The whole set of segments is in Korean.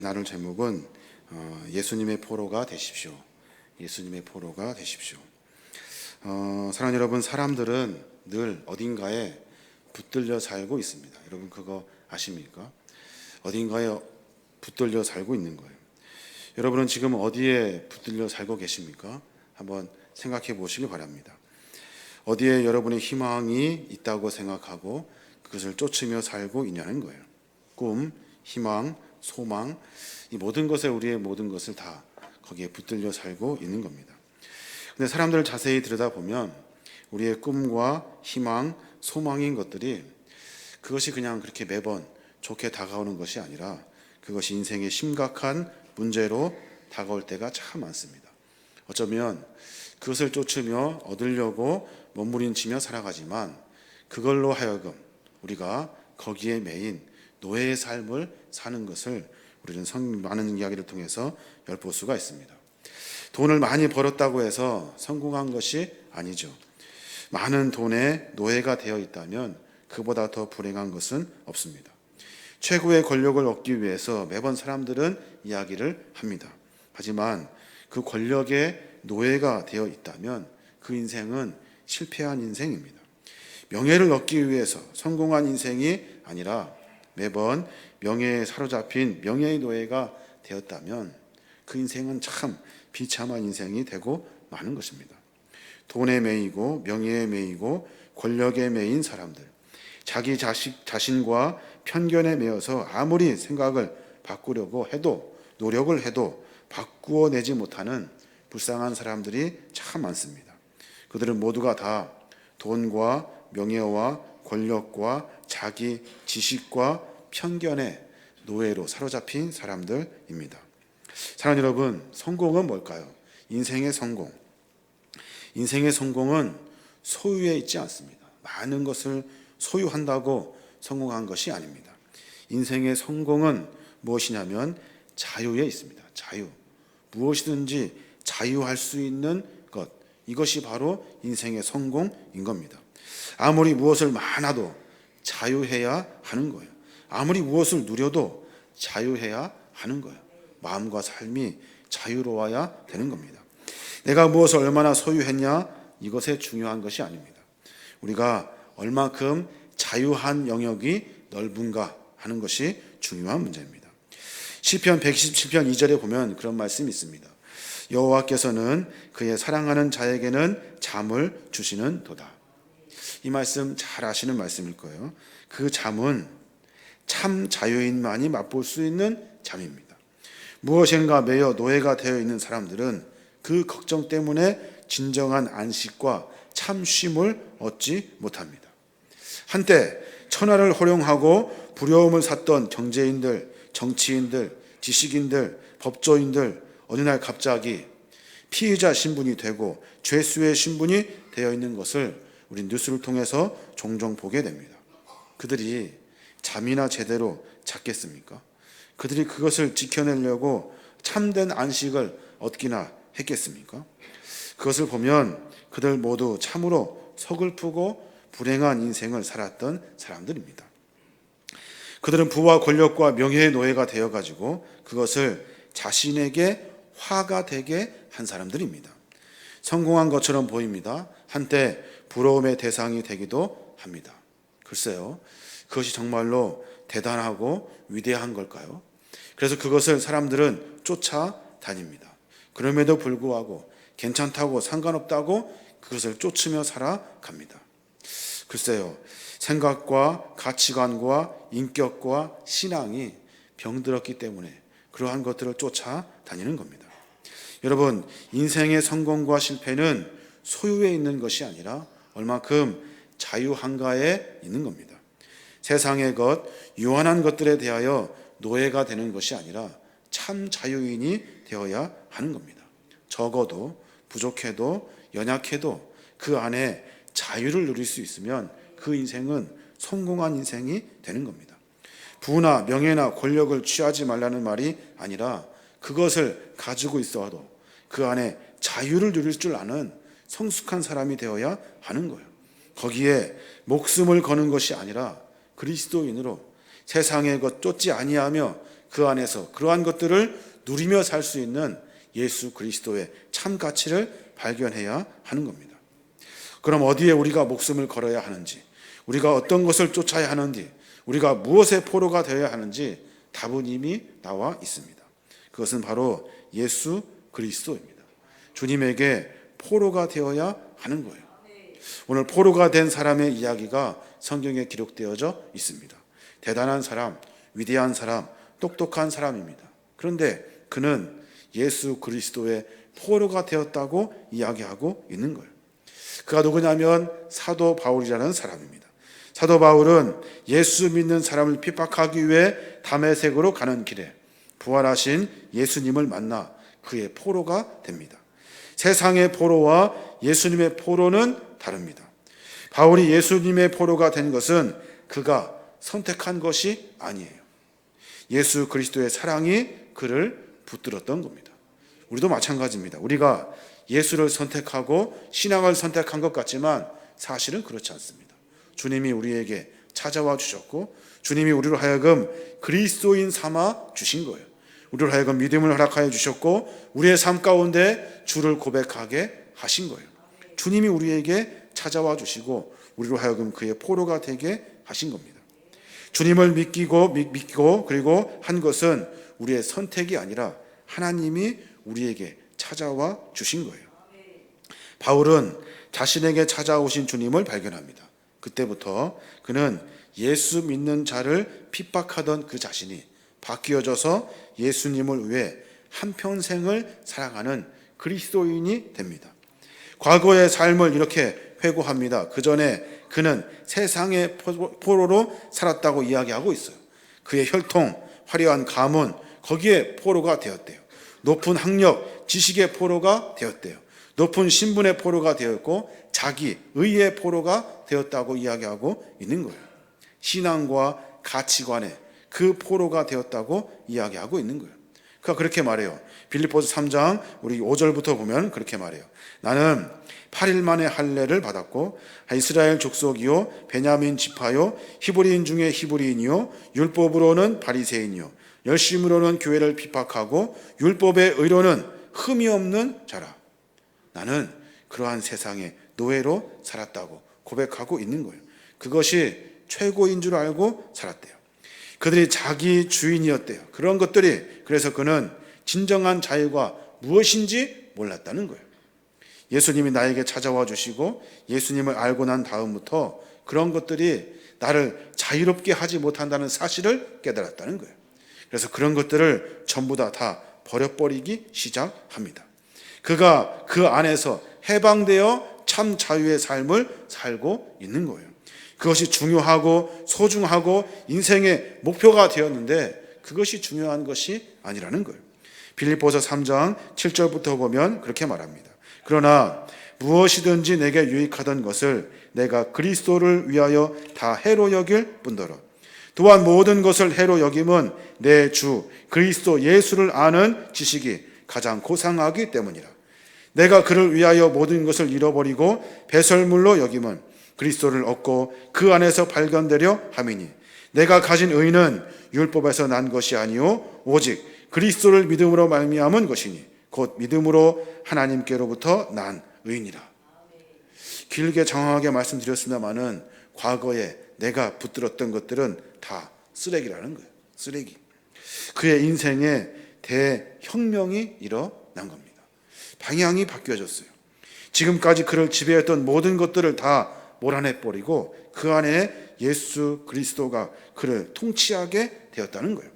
나눌 제목은 예수님의 포로가 되십시오. 예수님의 포로가 되십시오. 사랑하는 여러분, 사람들은 늘 어딘가에 붙들려 살고 있습니다. 여러분 그거 아십니까? 어딘가에 붙들려 살고 있는 거예요. 여러분은 지금 어디에 붙들려 살고 계십니까? 한번 생각해 보시기 바랍니다. 어디에 여러분의 희망이 있다고 생각하고 그것을 쫓으며 살고 있냐는 거예요. 꿈, 희망, 소망, 이 모든 것에 우리의 모든 것을 다 거기에 붙들려 살고 있는 겁니다. 근데 사람들을 자세히 들여다보면 우리의 꿈과 희망, 소망인 것들이 그것이 그냥 그렇게 매번 좋게 다가오는 것이 아니라 그것이 인생의 심각한 문제로 다가올 때가 참 많습니다. 어쩌면 그것을 쫓으며 얻으려고 몸부림치며 살아가지만 그걸로 하여금 우리가 거기에 매인 노예의 삶을 사는 것을 우리는 많은 이야기를 통해서 엿볼 수가 있습니다. 돈을 많이 벌었다고 해서 성공한 것이 아니죠. 많은 돈에 노예가 되어 있다면 그보다 더 불행한 것은 없습니다. 최고의 권력을 얻기 위해서 매번 사람들은 이야기를 합니다. 하지만 그 권력의 노예가 되어 있다면 그 인생은 실패한 인생입니다. 명예를 얻기 위해서 성공한 인생이 아니라 매번 명예에 사로잡힌 명예의 노예가 되었다면 그 인생은 참 비참한 인생이 되고 마는 것입니다. 돈에 매이고 명예에 매이고 권력에 매인 사람들, 자기 자신과 편견에 매여서 아무리 생각을 바꾸려고 해도 노력을 해도 바꾸어내지 못하는 불쌍한 사람들이 참 많습니다. 그들은 모두가 다 돈과 명예와 권력과 자기 지식과 편견의 노예로 사로잡힌 사람들입니다. 사랑하는 여러분, 성공은 뭘까요? 인생의 성공. 인생의 성공은 소유에 있지 않습니다. 많은 것을 소유한다고 성공한 것이 아닙니다. 인생의 성공은 무엇이냐면 자유에 있습니다. 자유. 무엇이든지 자유할 수 있는 것. 이것이 바로 인생의 성공인 겁니다. 아무리 무엇을 많아도 자유해야 하는 거예요. 아무리 무엇을 누려도 자유해야 하는 거예요. 마음과 삶이 자유로워야 되는 겁니다. 내가 무엇을 얼마나 소유했냐, 이것에 중요한 것이 아닙니다. 우리가 얼마큼 자유한 영역이 넓은가 하는 것이 중요한 문제입니다. 시편 127편 2절에 보면 그런 말씀이 있습니다. 여호와께서는 그의 사랑하는 자에게는 잠을 주시는 도다. 이 말씀 잘 아시는 말씀일 거예요. 그 잠은 참 자유인만이 맛볼 수 있는 잠입니다. 무엇인가 매여 노예가 되어 있는 사람들은 그 걱정 때문에 진정한 안식과 참 쉼을 얻지 못합니다. 한때 천하를 호령하고 부려움을 샀던 경제인들, 정치인들, 지식인들, 법조인들 어느 날 갑자기 피의자 신분이 되고 죄수의 신분이 되어 있는 것을 우리 뉴스를 통해서 종종 보게 됩니다. 그들이 잠이나 제대로 잤겠습니까? 그들이 그것을 지켜내려고 참된 안식을 얻기나 했겠습니까? 그것을 보면 그들 모두 참으로 서글프고 불행한 인생을 살았던 사람들입니다. 그들은 부와 권력과 명예의 노예가 되어가지고 그것을 자신에게 화가 되게 한 사람들입니다. 성공한 것처럼 보입니다. 한때 부러움의 대상이 되기도 합니다. 글쎄요, 그것이 정말로 대단하고 위대한 걸까요? 그래서 그것을 사람들은 쫓아다닙니다. 그럼에도 불구하고 괜찮다고 상관없다고 그것을 쫓으며 살아갑니다. 글쎄요, 생각과 가치관과 인격과 신앙이 병들었기 때문에 그러한 것들을 쫓아다니는 겁니다. 여러분, 인생의 성공과 실패는 소유에 있는 것이 아니라 얼마큼 자유 한가에 있는 겁니다. 세상의 것, 유한한 것들에 대하여 노예가 되는 것이 아니라 참 자유인이 되어야 하는 겁니다. 적어도 부족해도 연약해도 그 안에 자유를 누릴 수 있으면 그 인생은 성공한 인생이 되는 겁니다. 부나 명예나 권력을 취하지 말라는 말이 아니라 그것을 가지고 있어도 그 안에 자유를 누릴 줄 아는 성숙한 사람이 되어야 하는 거예요. 거기에 목숨을 거는 것이 아니라 그리스도인으로 세상의 것 쫓지 아니하며 그 안에서 그러한 것들을 누리며 살 수 있는 예수 그리스도의 참 가치를 발견해야 하는 겁니다. 그럼 어디에 우리가 목숨을 걸어야 하는지, 우리가 어떤 것을 쫓아야 하는지, 우리가 무엇의 포로가 되어야 하는지 답은 이미 나와 있습니다. 그것은 바로 예수 그리스도입니다. 주님에게 포로가 되어야 하는 거예요. 오늘 포로가 된 사람의 이야기가 성경에 기록되어져 있습니다. 대단한 사람, 위대한 사람, 똑똑한 사람입니다. 그런데 그는 예수 그리스도의 포로가 되었다고 이야기하고 있는 거예요. 그가 누구냐면 사도 바울이라는 사람입니다. 사도 바울은 예수 믿는 사람을 핍박하기 위해 다메섹으로 가는 길에 부활하신 예수님을 만나 그의 포로가 됩니다. 세상의 포로와 예수님의 포로는 다릅니다. 바울이 예수님의 포로가 된 것은 그가 선택한 것이 아니에요. 예수 그리스도의 사랑이 그를 붙들었던 겁니다. 우리도 마찬가지입니다. 우리가 예수를 선택하고 신앙을 선택한 것 같지만 사실은 그렇지 않습니다. 주님이 우리에게 찾아와 주셨고 주님이 우리로 하여금 그리스도인 삼아 주신 거예요. 우리로 하여금 믿음을 허락하여 주셨고 우리의 삶 가운데 주를 고백하게 하신 거예요. 주님이 우리에게 찾아와 주시고 우리로 하여금 그의 포로가 되게 하신 겁니다. 주님을 믿고 그리고 한 것은 우리의 선택이 아니라 하나님이 우리에게 찾아와 주신 거예요. 바울은 자신에게 찾아오신 주님을 발견합니다. 그때부터 그는 예수 믿는 자를 핍박하던 그 자신이 바뀌어져서 예수님을 위해 한평생을 사랑하는 그리스도인이 됩니다. 과거의 삶을 이렇게 회고합니다. 그 전에 그는 세상의 포로로 살았다고 이야기하고 있어요. 그의 혈통, 화려한 가문, 거기에 포로가 되었대요. 높은 학력, 지식의 포로가 되었대요. 높은 신분의 포로가 되었고 자기 의의 포로가 되었다고 이야기하고 있는 거예요. 신앙과 가치관에 그 포로가 되었다고 이야기하고 있는 거예요. 그가 그렇게 말해요. 빌립보서 3장 우리 5절부터 보면 그렇게 말해요. 나는 8일 만에 할례를 받았고 이스라엘 족속이요 베냐민 지파요 히브리인 중에 히브리인이요 율법으로는 바리새인이요 열심으로는 교회를 핍박하고 율법의 의로는 흠이 없는 자라. 나는 그러한 세상의 노예로 살았다고 고백하고 있는 거예요. 그것이 최고인 줄 알고 살았대요. 그들이 자기 주인이었대요. 그런 것들이 그래서 그는 진정한 자유가 무엇인지 몰랐다는 거예요. 예수님이 나에게 찾아와 주시고 예수님을 알고 난 다음부터 그런 것들이 나를 자유롭게 하지 못한다는 사실을 깨달았다는 거예요. 그래서 그런 것들을 전부 다 버려버리기 시작합니다. 그가 그 안에서 해방되어 참 자유의 삶을 살고 있는 거예요. 그것이 중요하고 소중하고 인생의 목표가 되었는데 그것이 중요한 것이 아니라는 거예요. 빌립보서 3장 7절부터 보면 그렇게 말합니다. 그러나 무엇이든지 내게 유익하던 것을 내가 그리스도를 위하여 다 해로 여길 뿐더러 또한 모든 것을 해로 여김은 내 주 그리스도 예수를 아는 지식이 가장 고상하기 때문이라. 내가 그를 위하여 모든 것을 잃어버리고 배설물로 여김은 그리스도를 얻고 그 안에서 발견되려 함이니 내가 가진 의는 율법에서 난 것이 아니요 오직 그리스도를 믿음으로 말미암은 것이니 곧 믿음으로 하나님께로부터 난 의인이라. 길게 장황하게 말씀드렸습니다마는 과거에 내가 붙들었던 것들은 다 쓰레기라는 거예요. 쓰레기. 그의 인생에 대혁명이 일어난 겁니다. 방향이 바뀌어졌어요. 지금까지 그를 지배했던 모든 것들을 다 몰아내버리고 그 안에 예수 그리스도가 그를 통치하게 되었다는 거예요.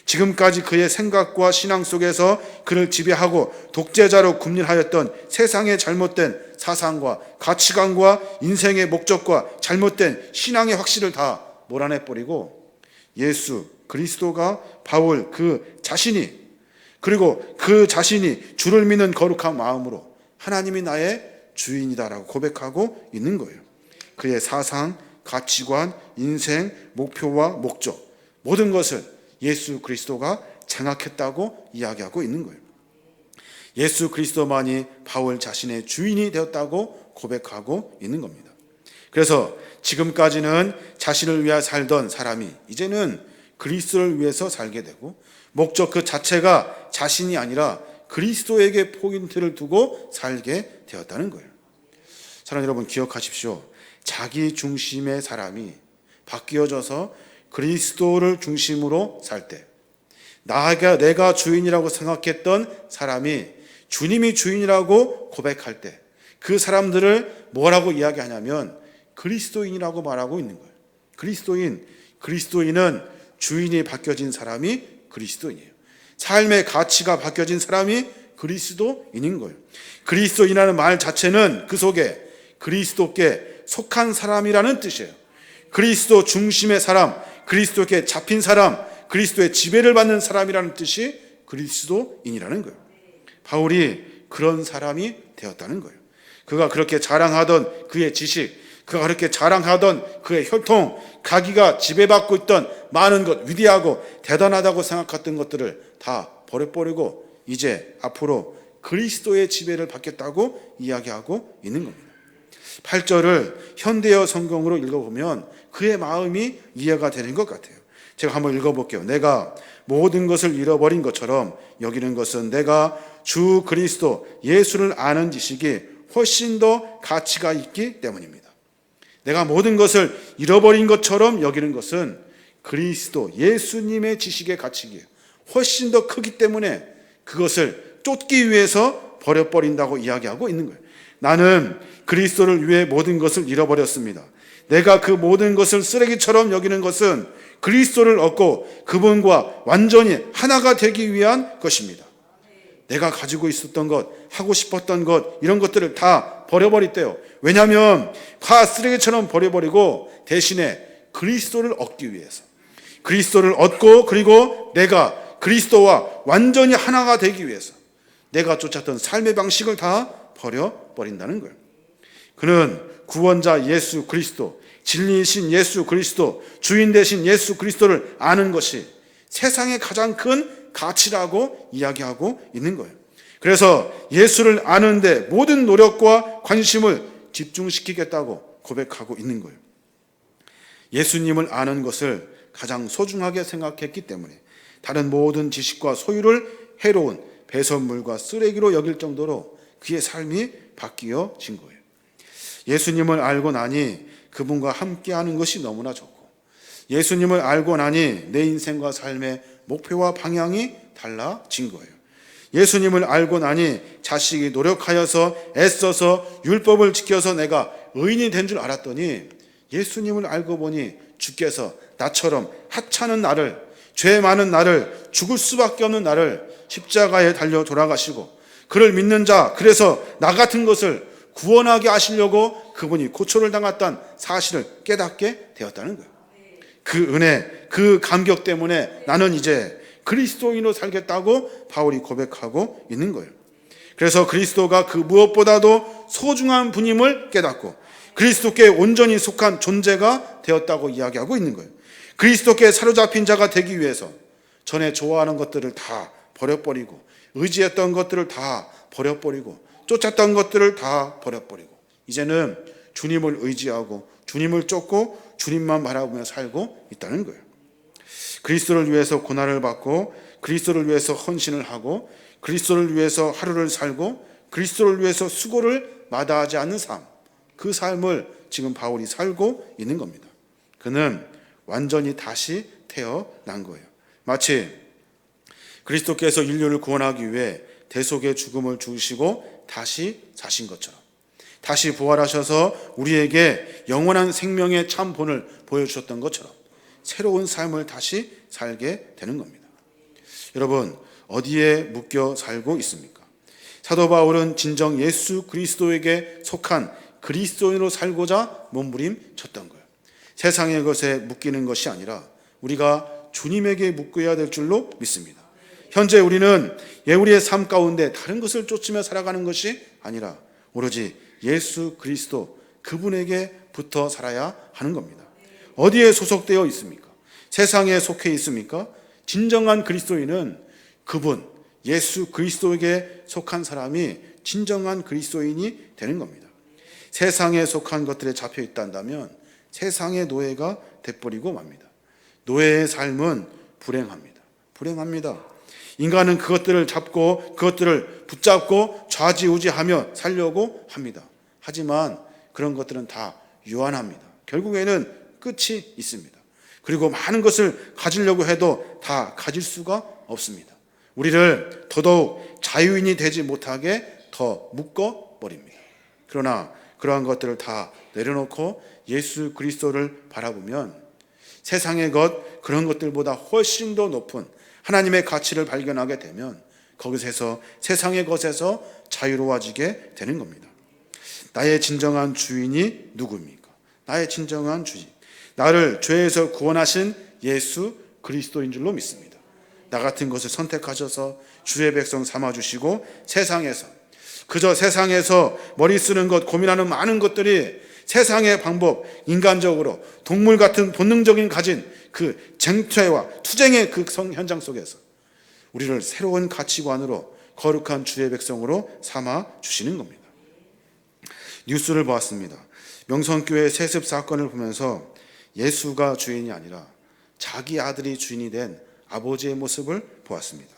지금까지 그의 생각과 신앙 속에서 그를 지배하고 독재자로 군림하였던 세상의 잘못된 사상과 가치관과 인생의 목적과 잘못된 신앙의 확신을 다 몰아내버리고 예수 그리스도가 바울 그 자신이 그리고 그 자신이 주를 믿는 거룩한 마음으로 하나님이 나의 주인이다라고 고백하고 있는 거예요. 그의 사상, 가치관, 인생, 목표와 목적 모든 것을 예수 그리스도가 장악했다고 이야기하고 있는 거예요. 예수 그리스도만이 바울 자신의 주인이 되었다고 고백하고 있는 겁니다. 그래서 지금까지는 자신을 위해 살던 사람이 이제는 그리스도를 위해서 살게 되고, 목적 그 자체가 자신이 아니라 그리스도에게 포인트를 두고 살게 되었다는 거예요. 사랑하는 여러분, 기억하십시오. 자기 중심의 사람이 바뀌어져서 그리스도를 중심으로 살 때, 내가 주인이라고 생각했던 사람이 주님이 주인이라고 고백할 때, 그 사람들을 뭐라고 이야기하냐면 그리스도인이라고 말하고 있는 거예요. 그리스도인은 주인이 바뀌어진 사람이 그리스도인이에요. 삶의 가치가 바뀌어진 사람이 그리스도인인 거예요. 그리스도인이라는 말 자체는 그 속에 그리스도께 속한 사람이라는 뜻이에요. 그리스도 중심의 사람, 그리스도께 잡힌 사람, 그리스도의 지배를 받는 사람이라는 뜻이 그리스도인이라는 거예요. 바울이 그런 사람이 되었다는 거예요. 그가 그렇게 자랑하던 그의 지식, 그가 그렇게 자랑하던 그의 혈통, 자기가 지배받고 있던 많은 것, 위대하고 대단하다고 생각했던 것들을 다 버려버리고 이제 앞으로 그리스도의 지배를 받겠다고 이야기하고 있는 겁니다. 8절을 현대어 성경으로 읽어보면 그의 마음이 이해가 되는 것 같아요. 제가 한번 읽어볼게요. 내가 모든 것을 잃어버린 것처럼 여기는 것은 내가 주 그리스도 예수를 아는 지식이 훨씬 더 가치가 있기 때문입니다. 내가 모든 것을 잃어버린 것처럼 여기는 것은 그리스도 예수님의 지식의 가치가 훨씬 더 크기 때문에 그것을 쫓기 위해서 버려버린다고 이야기하고 있는 거예요. 나는 그리스도를 위해 모든 것을 잃어버렸습니다. 내가 그 모든 것을 쓰레기처럼 여기는 것은 그리스도를 얻고 그분과 완전히 하나가 되기 위한 것입니다. 내가 가지고 있었던 것, 하고 싶었던 것, 이런 것들을 다 버려버렸대요. 왜냐하면 다 쓰레기처럼 버려버리고 대신에 그리스도를 얻기 위해서, 그리스도를 얻고 그리고 내가 그리스도와 완전히 하나가 되기 위해서 내가 쫓았던 삶의 방식을 다 버려버린다는 거예요. 그는 구원자 예수 그리스도, 진리이신 예수 그리스도, 주인 되신 예수 그리스도를 아는 것이 세상의 가장 큰 가치라고 이야기하고 있는 거예요. 그래서 예수를 아는데 모든 노력과 관심을 집중시키겠다고 고백하고 있는 거예요. 예수님을 아는 것을 가장 소중하게 생각했기 때문에 다른 모든 지식과 소유를 해로운 배설물과 쓰레기로 여길 정도로 그의 삶이 바뀌어진 거예요. 예수님을 알고 나니 그분과 함께하는 것이 너무나 좋고, 예수님을 알고 나니 내 인생과 삶의 목표와 방향이 달라진 거예요. 예수님을 알고 나니 자식이 노력하여서 애써서 율법을 지켜서 내가 의인이 된 줄 알았더니 예수님을 알고 보니 주께서 나처럼 하찮은 나를, 죄 많은 나를, 죽을 수밖에 없는 나를 십자가에 달려 돌아가시고 그를 믿는 자, 그래서 나 같은 것을 구원하게 하시려고 그분이 고초를 당했다는 사실을 깨닫게 되었다는 거예요. 그 은혜, 그 감격 때문에 나는 이제 그리스도인으로 살겠다고 바울이 고백하고 있는 거예요. 그래서 그리스도가 그 무엇보다도 소중한 분임을 깨닫고 그리스도께 온전히 속한 존재가 되었다고 이야기하고 있는 거예요. 그리스도께 사로잡힌 자가 되기 위해서 전에 좋아하는 것들을 다 버려버리고, 의지했던 것들을 다 버려버리고, 쫓았던 것들을 다 버려버리고 이제는 주님을 의지하고 주님을 쫓고 주님만 바라보며 살고 있다는 거예요. 그리스도를 위해서 고난을 받고 그리스도를 위해서 헌신을 하고 그리스도를 위해서 하루를 살고 그리스도를 위해서 수고를 마다하지 않는 삶, 그 삶을 지금 바울이 살고 있는 겁니다. 그는 완전히 다시 태어난 거예요. 마치 그리스도께서 인류를 구원하기 위해 대속의 죽음을 주시고 다시 사신 것처럼, 다시 부활하셔서 우리에게 영원한 생명의 참 본을 보여주셨던 것처럼 새로운 삶을 다시 살게 되는 겁니다. 여러분, 어디에 묶여 살고 있습니까? 사도 바울은 진정 예수 그리스도에게 속한 그리스도인으로 살고자 몸부림쳤던 거예요. 세상의 것에 묶이는 것이 아니라 우리가 주님에게 묶여야 될 줄로 믿습니다. 현재 우리는 우리의 삶 가운데 다른 것을 쫓으며 살아가는 것이 아니라 오로지 예수 그리스도, 그분에게 붙어 살아야 하는 겁니다. 어디에 소속되어 있습니까? 세상에 속해 있습니까? 진정한 그리스도인은 그분, 예수 그리스도에게 속한 사람이 진정한 그리스도인이 되는 겁니다. 세상에 속한 것들에 잡혀 있단다면 세상의 노예가 돼버리고 맙니다. 노예의 삶은 불행합니다. 불행합니다. 인간은 그것들을 잡고 그것들을 붙잡고 좌지우지하며 살려고 합니다. 하지만 그런 것들은 다 유한합니다. 결국에는 끝이 있습니다. 그리고 많은 것을 가지려고 해도 다 가질 수가 없습니다. 우리를 더더욱 자유인이 되지 못하게 더 묶어버립니다. 그러나 그러한 것들을 다 내려놓고 예수 그리스도를 바라보면 세상의 것, 그런 것들보다 훨씬 더 높은 하나님의 가치를 발견하게 되면 거기서 세상의 것에서 자유로워지게 되는 겁니다. 나의 진정한 주인이 누구입니까? 나의 진정한 주인, 나를 죄에서 구원하신 예수 그리스도인 줄로 믿습니다. 나 같은 것을 선택하셔서 주의 백성 삼아주시고 그저 세상에서 머리 쓰는 것, 고민하는 많은 것들이 세상의 방법, 인간적으로 동물 같은 본능적인 가진 그 쟁취와 투쟁의 그 현장 속에서 우리를 새로운 가치관으로 거룩한 주의 백성으로 삼아 주시는 겁니다. 뉴스를 보았습니다. 명성교회 세습 사건을 보면서 예수가 주인이 아니라 자기 아들이 주인이 된 아버지의 모습을 보았습니다.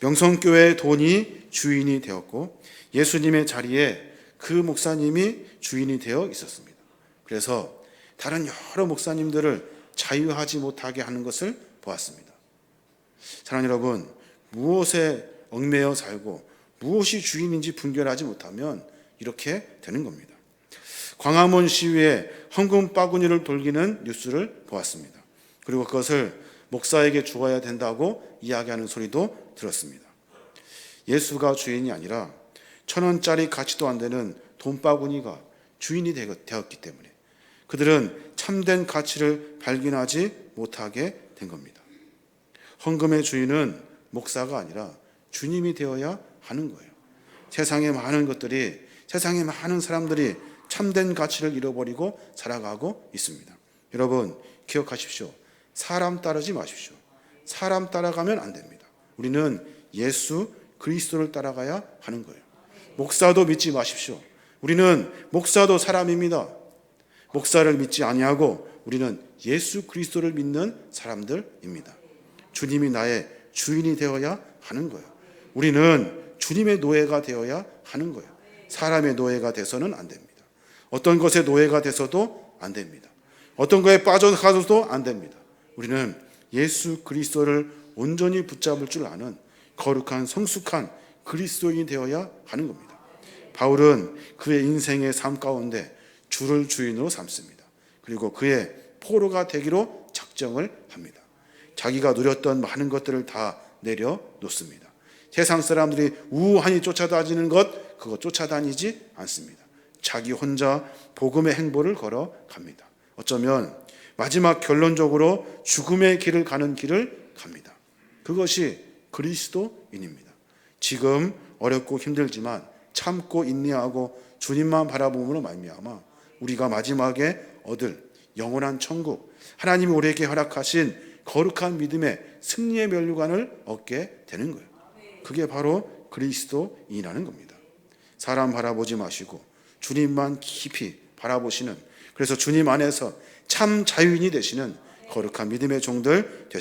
명성교회의 돈이 주인이 되었고 예수님의 자리에 그 목사님이 주인이 되어 있었습니다. 그래서 다른 여러 목사님들을 자유하지 못하게 하는 것을 보았습니다. 사랑하는 여러분, 무엇에 얽매여 살고 무엇이 주인인지 분별하지 못하면 이렇게 되는 겁니다. 광화문 시위에 헌금 바구니를 돌리는 뉴스를 보았습니다. 그리고 그것을 목사에게 주어야 된다고 이야기하는 소리도 들었습니다. 예수가 주인이 아니라 1,000원짜리 가치도 안 되는 돈바구니가 주인이 되었기 때문에 그들은 참된 가치를 발견하지 못하게 된 겁니다. 헌금의 주인은 목사가 아니라 주님이 되어야 하는 거예요. 세상의 많은 것들이, 세상의 많은 사람들이 참된 가치를 잃어버리고 살아가고 있습니다. 여러분 기억하십시오. 사람 따르지 마십시오. 사람 따라가면 안 됩니다. 우리는 예수 그리스도를 따라가야 하는 거예요. 목사도 믿지 마십시오. 우리는 목사도 사람입니다. 목사를 믿지 아니하고 우리는 예수 그리스도를 믿는 사람들입니다. 주님이 나의 주인이 되어야 하는 거예요. 우리는 주님의 노예가 되어야 하는 거예요. 사람의 노예가 돼서는 안 됩니다. 어떤 것의 노예가 돼서도 안 됩니다. 어떤 거에 빠져가서도 안 됩니다. 우리는 예수 그리스도를 온전히 붙잡을 줄 아는 거룩한 성숙한 그리스도인이 되어야 하는 겁니다. 바울은 그의 인생의 삶 가운데 주를 주인으로 삼습니다. 그리고 그의 포로가 되기로 작정을 합니다. 자기가 누렸던 많은 것들을 다 내려놓습니다. 세상 사람들이 우한히 쫓아다니는 것, 그거 쫓아다니지 않습니다. 자기 혼자 복음의 행보를 걸어갑니다. 어쩌면 마지막 결론적으로 죽음의 길을 가는 길을 갑니다. 그것이 그리스도인입니다. 지금 어렵고 힘들지만 참고 인내하고 주님만 바라봄으로 말미암아 우리가 마지막에 얻을 영원한 천국, 하나님이 우리에게 허락하신 거룩한 믿음의 승리의 면류관을 얻게 되는 거예요. 그게 바로 그리스도인이라는 겁니다. 사람 바라보지 마시고 주님만 깊이 바라보시는, 그래서 주님 안에서 참 자유인이 되시는 거룩한 믿음의 종들 되시기